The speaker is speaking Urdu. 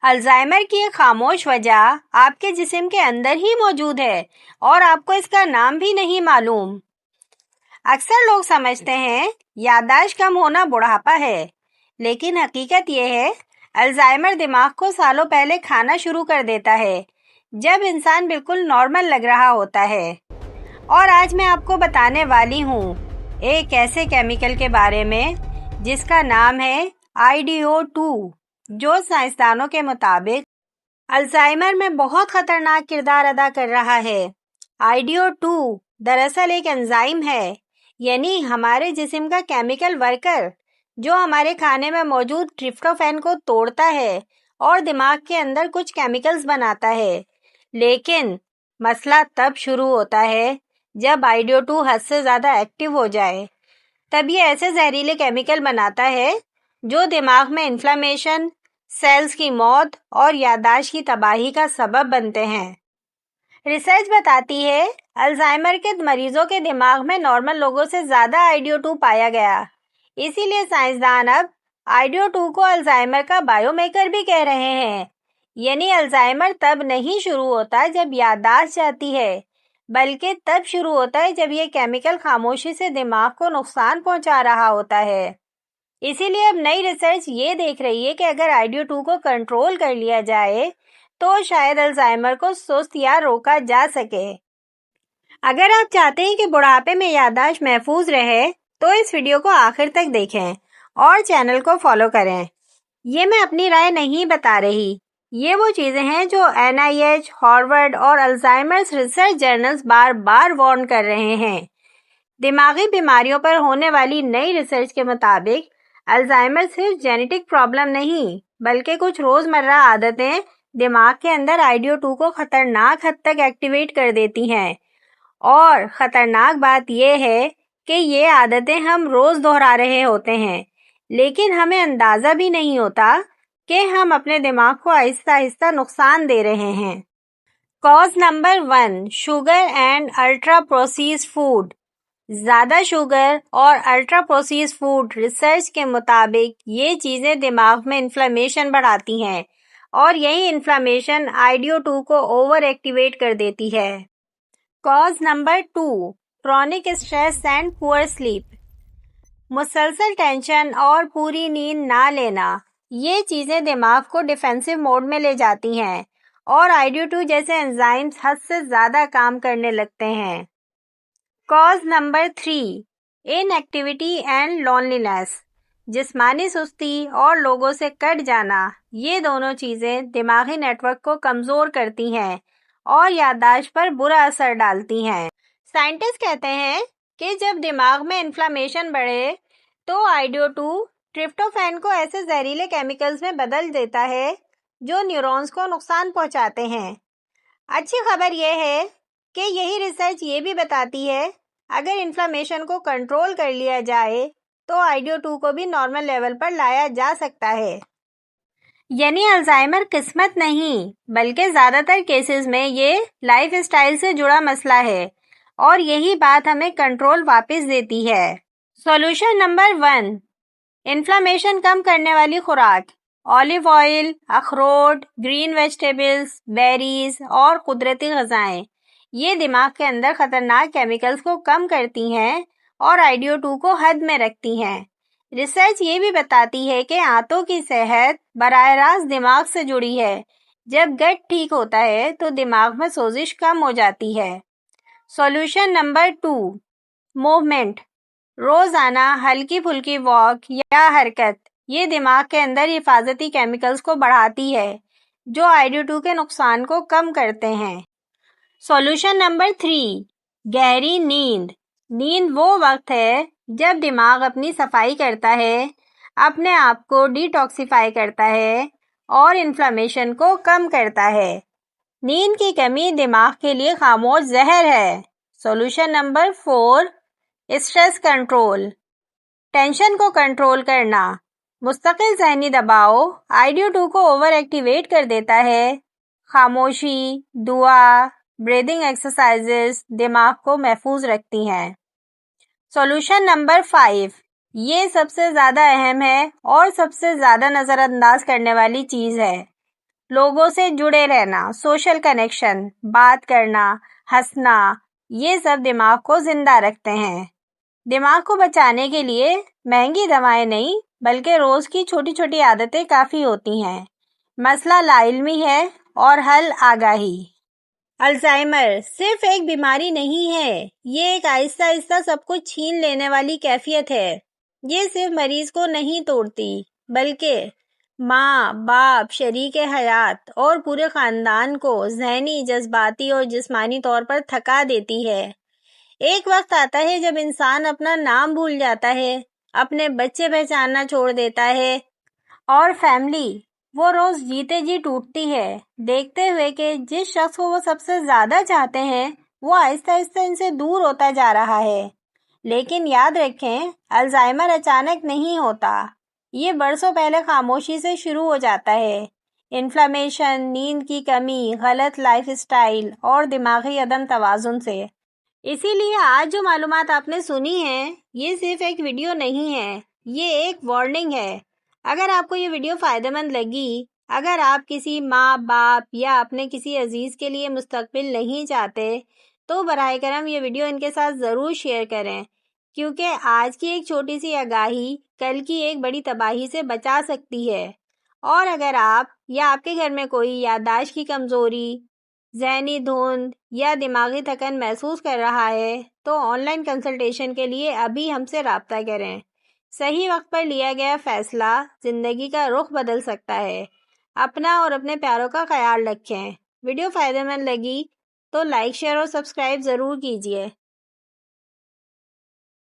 الزائمر کی ایک خاموش وجہ آپ کے جسم کے اندر ہی موجود ہے اور آپ کو اس کا نام بھی نہیں معلوم۔ اکثر لوگ سمجھتے ہیں یادداشت کم ہونا بڑھاپا ہے، لیکن حقیقت یہ ہے الزائمر دماغ کو سالوں پہلے کھانا شروع کر دیتا ہے جب انسان بالکل نارمل لگ رہا ہوتا ہے۔ اور آج میں آپ کو بتانے والی ہوں ایک ایسے کیمیکل کے بارے میں جس کا نام ہے IDO2، جو سائنسدانوں کے مطابق الزائمر میں بہت خطرناک کردار ادا کر رہا ہے۔ IDO2 دراصل ایک انزائم ہے، یعنی ہمارے جسم کا کیمیکل ورکر جو ہمارے کھانے میں موجود ٹریپٹوفین کو توڑتا ہے اور دماغ کے اندر کچھ کیمیکلز بناتا ہے۔ لیکن مسئلہ تب شروع ہوتا ہے جب IDO2 حد سے زیادہ ایکٹیو ہو جائے۔ تب یہ ایسے زہریلے کیمیکل بناتا ہے جو دماغ میں انفلامیشن، سیلز کی موت اور یادداشت کی تباہی کا سبب بنتے ہیں۔ ریسرچ بتاتی ہے الزائمر کے مریضوں کے دماغ میں نارمل لوگوں سے زیادہ IDO2 پایا گیا۔ اسی لیے سائنسدان اب IDO2 کو الزائمر کا بائیو میکر بھی کہہ رہے ہیں۔ یعنی الزائمر تب نہیں شروع ہوتا جب یادداشت جاتی ہے، بلکہ تب شروع ہوتا ہے جب یہ کیمیکل خاموشی سے دماغ کو نقصان پہنچا رہا ہوتا ہے۔ اسی لیے اب نئی ریسرچ یہ دیکھ رہی ہے کہ اگر IDO2 کو کنٹرول کر لیا جائے تو شاید الزائمر کو سست یا روکا جا سکے۔ اگر آپ چاہتے ہیں کہ بڑھاپے میں یادداشت محفوظ رہے تو اس ویڈیو کو آخر تک دیکھیں اور چینل کو فالو کریں۔ یہ میں اپنی رائے نہیں بتا رہی، یہ وہ چیزیں ہیں جو NIH، ہارورڈ اور الزائمرز ریسرچ جرنلز بار بار وارن کر رہے ہیں۔ دماغی بیماریوں پر ہونے والی نئی ریسرچ کے مطابق الزائمر صرف جینیٹک پرابلم نہیں، بلکہ کچھ روزمرہ عادتیں دماغ کے اندر IDO2 کو خطرناک حد تک ایکٹیویٹ کر دیتی ہیں۔ اور خطرناک بات یہ ہے کہ یہ عادتیں ہم روز دہرا رہے ہوتے ہیں، لیکن ہمیں اندازہ بھی نہیں ہوتا کہ ہم اپنے دماغ کو آہستہ آہستہ نقصان دے رہے ہیں۔ Cause number 1، sugar and ultra processed food. زیادہ شوگر اور الٹرا پروسیسڈ فوڈ ریسرچ کے مطابق یہ چیزیں دماغ میں انفلامیشن بڑھاتی ہیں اور یہی انفلامیشن IDO2 کو اوور ایکٹیویٹ کر دیتی ہے۔ Cause number 2، chronic stress and پور سلیپ۔ مسلسل ٹینشن اور پوری نیند نہ لینا، یہ چیزیں دماغ کو ڈیفینسو موڈ میں لے جاتی ہیں اور IDO2 جیسے انزائمز حد سے زیادہ کام کرنے لگتے ہیں۔ Cause number 3، in activity and loneliness. جسمانی سستی اور لوگوں سے کٹ جانا، یہ دونوں چیزیں دماغی نیٹ ورک کو کمزور کرتی ہیں اور یادداشت پر برا اثر ڈالتی ہیں۔ سائنٹسٹ کہتے ہیں کہ جب دماغ میں انفلامیشن بڑھے تو IDO2 ٹریپٹوفین کو ایسے زہریلے کیمیکلز میں بدل دیتا ہے جو نیورونز کو نقصان پہنچاتے ہیں۔ اچھی خبر یہ ہے کہ یہی ریسرچ یہ بھی بتاتی ہے اگر انفلامیشن کو کنٹرول کر لیا جائے تو IDO2 کو بھی نارمل لیول پر لایا جا سکتا ہے۔ یعنی الزائمر قسمت نہیں، بلکہ زیادہ تر کیسز میں یہ لائف اسٹائل سے جڑا مسئلہ ہے اور یہی بات ہمیں کنٹرول واپس دیتی ہے۔ سولوشن نمبر 1، انفلامیشن کم کرنے والی خوراک۔ اولیو آئل، اخروٹ، گرین ویجیٹیبلز، بیریز اور قدرتی غذائیں، یہ دماغ کے اندر خطرناک کیمیکلز کو کم کرتی ہیں اور IDO2 کو حد میں رکھتی ہیں۔ ریسرچ یہ بھی بتاتی ہے کہ آنتوں کی صحت براہ راست دماغ سے جڑی ہے۔ جب گٹ ٹھیک ہوتا ہے تو دماغ میں سوزش کم ہو جاتی ہے۔ Solution number 2، movement. روزانہ ہلکی پھلکی واک یا حرکت، یہ دماغ کے اندر حفاظتی کیمیکلز کو بڑھاتی ہے جو IDO2 کے نقصان کو کم کرتے ہیں۔ سولوشن نمبر 3، گہری نیند۔ نیند وہ وقت ہے جب دماغ اپنی صفائی کرتا ہے، اپنے آپ کو ڈی ٹاکسیفائی کرتا ہے اور انفلامیشن کو کم کرتا ہے۔ نیند کی کمی دماغ کے لیے خاموش زہر ہے۔ Solution number 4، stress control. Tension کو کنٹرول کرنا۔ مستقل ذہنی دباؤ IDO2 کو اوور ایکٹیویٹ کر دیتا ہے۔ خاموشی، دعا، بریدنگ ایکسرسائزز دماغ کو محفوظ رکھتی ہیں۔ سولوشن نمبر 5، یہ سب سے زیادہ اہم ہے اور سب سے زیادہ نظر انداز کرنے والی چیز ہے۔ لوگوں سے جڑے رہنا، سوشل کنیکشن، بات کرنا، ہنسنا، یہ سب دماغ کو زندہ رکھتے ہیں۔ دماغ کو بچانے کے لیے مہنگی دوائیں نہیں بلکہ روز کی چھوٹی چھوٹی عادتیں کافی ہوتی ہیں۔ مسئلہ لا علمی ہے اور حل آگاہی۔ الزائمر صرف ایک بیماری نہیں ہے، یہ ایک آہستہ آہستہ سب کچھ چھین لینے والی کیفیت ہے۔ یہ صرف مریض کو نہیں توڑتی بلکہ ماں، باپ، شریک حیات اور پورے خاندان کو ذہنی، جذباتی اور جسمانی طور پر تھکا دیتی ہے۔ ایک وقت آتا ہے جب انسان اپنا نام بھول جاتا ہے، اپنے بچے پہچاننا چھوڑ دیتا ہے اور فیملی وہ روز جیتے جی ٹوٹتی ہے، دیکھتے ہوئے کہ جس شخص کو وہ سب سے زیادہ چاہتے ہیں وہ آہستہ آہستہ ان سے دور ہوتا جا رہا ہے۔ لیکن یاد رکھیں، الزائمر اچانک نہیں ہوتا، یہ برسوں پہلے خاموشی سے شروع ہو جاتا ہے۔ انفلیمیشن، نیند کی کمی، غلط لائف اسٹائل اور دماغی عدم توازن سے۔ اسی لیے آج جو معلومات آپ نے سنی ہیں، یہ صرف ایک ویڈیو نہیں ہے، یہ ایک وارننگ ہے۔ اگر آپ کو یہ ویڈیو فائدہ مند لگی، اگر آپ کسی ماں، باپ یا اپنے کسی عزیز کے لیے مستقبل نہیں چاہتے، تو براہ کرم یہ ویڈیو ان کے ساتھ ضرور شیئر کریں، کیونکہ آج کی ایک چھوٹی سی آگاہی کل کی ایک بڑی تباہی سے بچا سکتی ہے۔ اور اگر آپ یا آپ کے گھر میں کوئی یادداشت کی کمزوری، ذہنی دھند یا دماغی تھکن محسوس کر رہا ہے تو آن لائن کنسلٹیشن کے لیے ابھی ہم سے رابطہ کریں۔ صحیح وقت پر لیا گیا فیصلہ زندگی کا رخ بدل سکتا ہے۔ اپنا اور اپنے پیاروں کا خیال رکھیں۔ ویڈیو فائدہ مند لگی تو لائک، شیئر اور سبسکرائب ضرور کیجیے۔